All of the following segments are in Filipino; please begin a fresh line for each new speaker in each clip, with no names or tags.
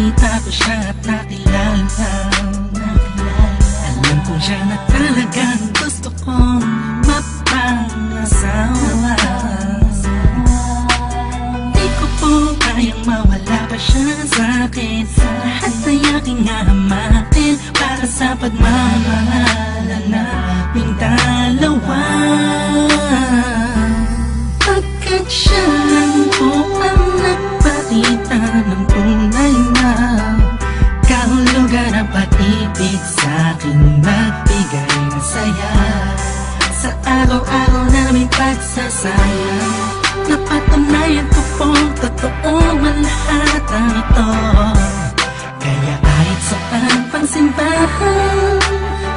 nakita ko siya at nakilala. Alam ko siya na talagang gusto kong mapangasawa. Di ko po kayang mawala pa siya sa'kin. Lahat ay aking hahamakin para sa pagmamahalan naming dalawa. Pagkat siya lang po ang nagpakita ng tunay na kahulugan ng pag-ibig sa'kin, nagbigay ng saya sa araw-araw naming pagsasayang. Napatunayan ko pong totoo ang lahat ng ito. Kaya kahit saan pang simbahan,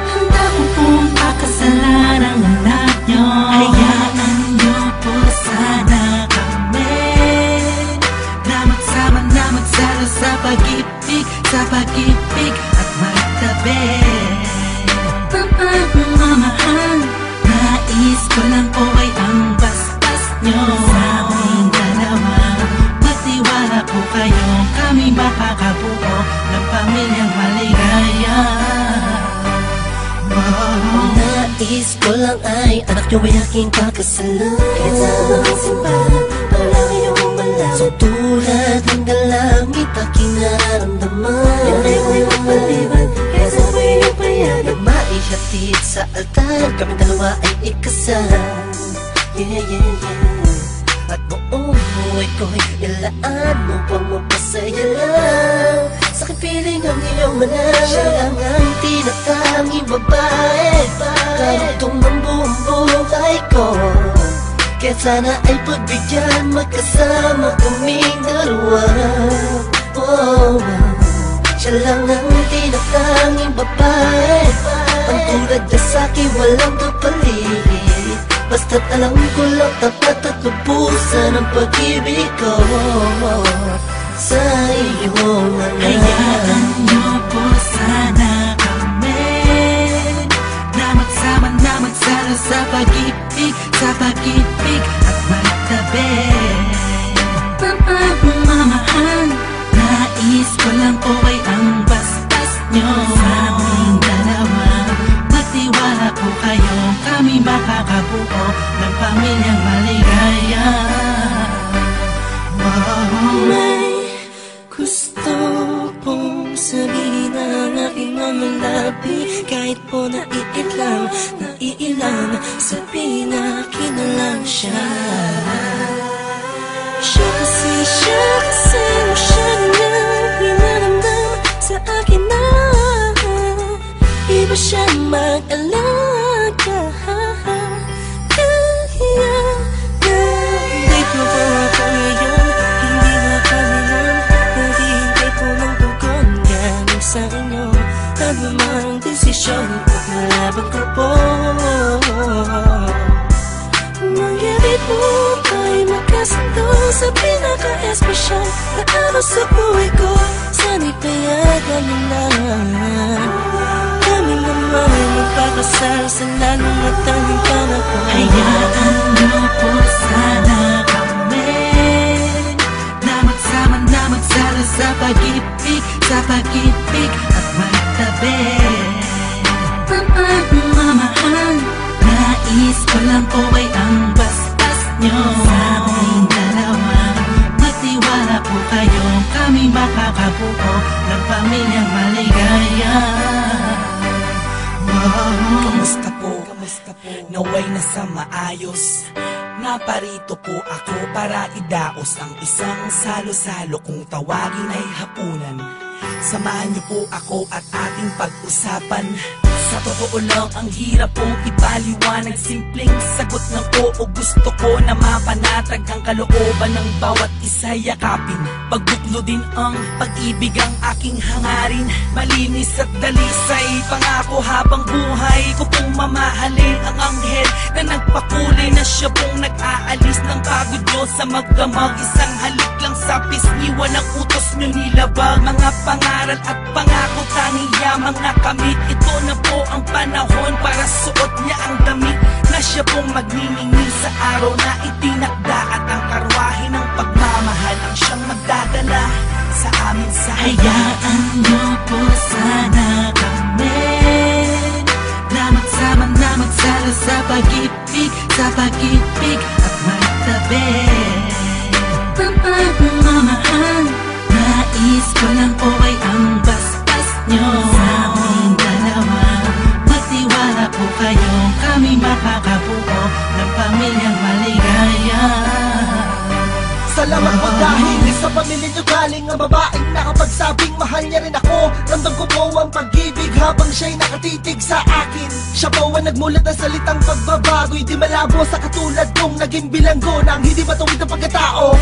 handa ko pong pakasalan ang anak nyo. Hayaan nyo po sana kami na magsama na magsalo sa pag-ibig, sa pag-ibig at magtabi. Mamahal, nais ko lang po ay ang bastas nyo sa aming dalawa. Magtiwala po kayo, kami makakabuo ng pamilyang maligaya.
Nais ko lang ay anak nyo ay aking pakasalan. Kahit sa mga simbahan, wala kayong malam. So tulad ng dalangit aking nararamdaman. Yan ay huwag mapaliban, kaya sa iyong payagan maihatid sa altar, kami dalawa ay ikasal. Yeah, yeah, yeah. At buong buhay ko'y ilaan mo pang mapasaya lang. Sa aking piling ang iyong manang, siya lang ang tinatanging babae. Karugtong ng buong buhay ko, kaya sana ay pagbigyan, magkasama kaming dalawa. Oh, siya lang ang tinatanging babae, ang tulad niya sa'kin walang kapalit. Basta't alam ko lang tapat at lubusan ang pag-ibig ko sa iyong anak.
Hayaan nyo po sana kami na magsama na magsalo sa pag-ibig, sa pag-ibig at magtabi. Mamahal, nais ko lang po ay ang bastas nyo sa aming dalawa. Magtiwala po kayo, kami makakabuo ng pamilyang maligaya.
May gusto pong sabihin ang aking mga labi, kahit po naiilang, sabihin akin na lang siya. Siya kasi siya niya pinaramdam sa akin na iba siyang mag-alaga. Dito po ako ngayon, hindi na kami lang naghihintay po ng tugon galing sa inyo. Ano mang desisyon, paglalaban ko po. Mangyari po ay magkasundo sa pinaka-espesyal na araw sa buhay ko. Sana'y payagan nyo na kami naman ay magpapasal sa lalong at tanging panahon.
Hayaan nyo po sana kami na magsama na magsalo sa pag-ibig, sa pag-ibig at magtabi. Mamahal, nais ko lang po ay ang bastas nyo sa aming dalawa. Magtiwala po kayo, kami makakabuo ng pamilyang maligaya.
Kamusta po? Naway nasa maayos. Naparito po ako para idaos ang isang salo-salo kung tawagin ay hapunan. Samahan niyo po ako at ating pag-usapan. Sa totoo lang, ang hirap pong ipaliwanag. Simpleng sagot ng oo, gusto ko na mapanatag ang kalooban ng bawat isa yakapin. Pagbuklo din ang pag-ibig ang aking hangarin. Malinis at dalisay, pangako habang buhay ko pong mamahalin ang anghel na nagpakulay na siya pong nag-aalis ng pagod nyo sa magdamag. Isang halik lang sa pisngiwan ng utos nyo nilabag. Mga pangaral at pangako tanging yamang nakamit. Ito na po ang panahon para suot niya ang damit na siya pong magniningning sa araw na itinakda. At ang karwahe ng pagmamahal ang siyang magdadala sa amin sana.
Hayaan niyo po sana kami na magsama na magsalo sa pag-ibig at magtabi. Pagmamahal, nais ko lang po ay ang basbas nyo sa aming dalawa. Magtiwala po kayo, kami makakabuo ng pamilyang maligaya.
Salamat po dahil sa pamilya nyo galing ang babaeng nakapagsabing mahal niya rin ako. Ramdam ko po ang pag-ibig habang siya'y nakatitig sa akin. Siya po ang nagmulat ng salitang pagbabago'y di malabo sa katulad kong naging bilanggo ng hindi matuwid na pagkatao.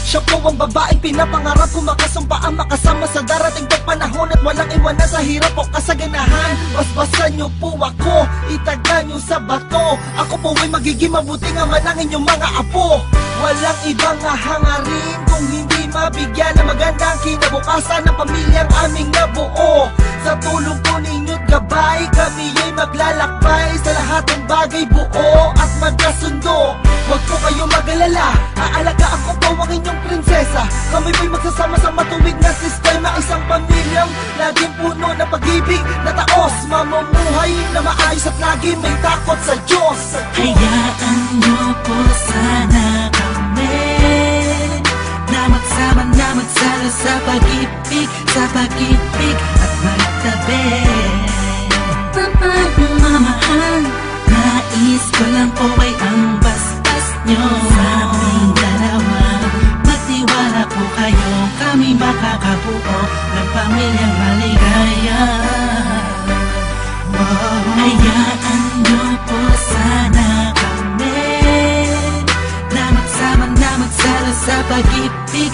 Siya po ang babaeng pinapangarap ko makasumpaan makasama sa darating pong panahon at walang iwanan sa hirap o kasaganahan. Basbasan niyo po ako, itaga niyo sa bato. Ako po ay magiging mabuting ama ng inyong mga apo. Walang ibang hangarin kung hindi mabigyan ng magandang kinabukasan ng pamilyang aming nabuo. Sa tulong po ninyo't gabay, kami ay maglalakbay sa lahat ng bagay buo at magkasundo. Huwag po kayong mag-alala, aalagaan ko po ang inyong prinsesa. Kami po'y magsasama sa matuwid na sistema, isang pamilyang laging puno ng pag-ibig na taos, mamumuhay na maayos at lagi may takot sa Diyos.
Hayaan niyo po sana kami na magsama na magsalo sa pag-ibig at magtabi. Pagmamahal, nais ko lang po ay ang basbas nyo sa aming dalawa. Magtiwala po kayo, kami makakabuo ng pamilyang maligaya. Hayaan niyo po sana kami na magsama na magsalo sa pag-ibig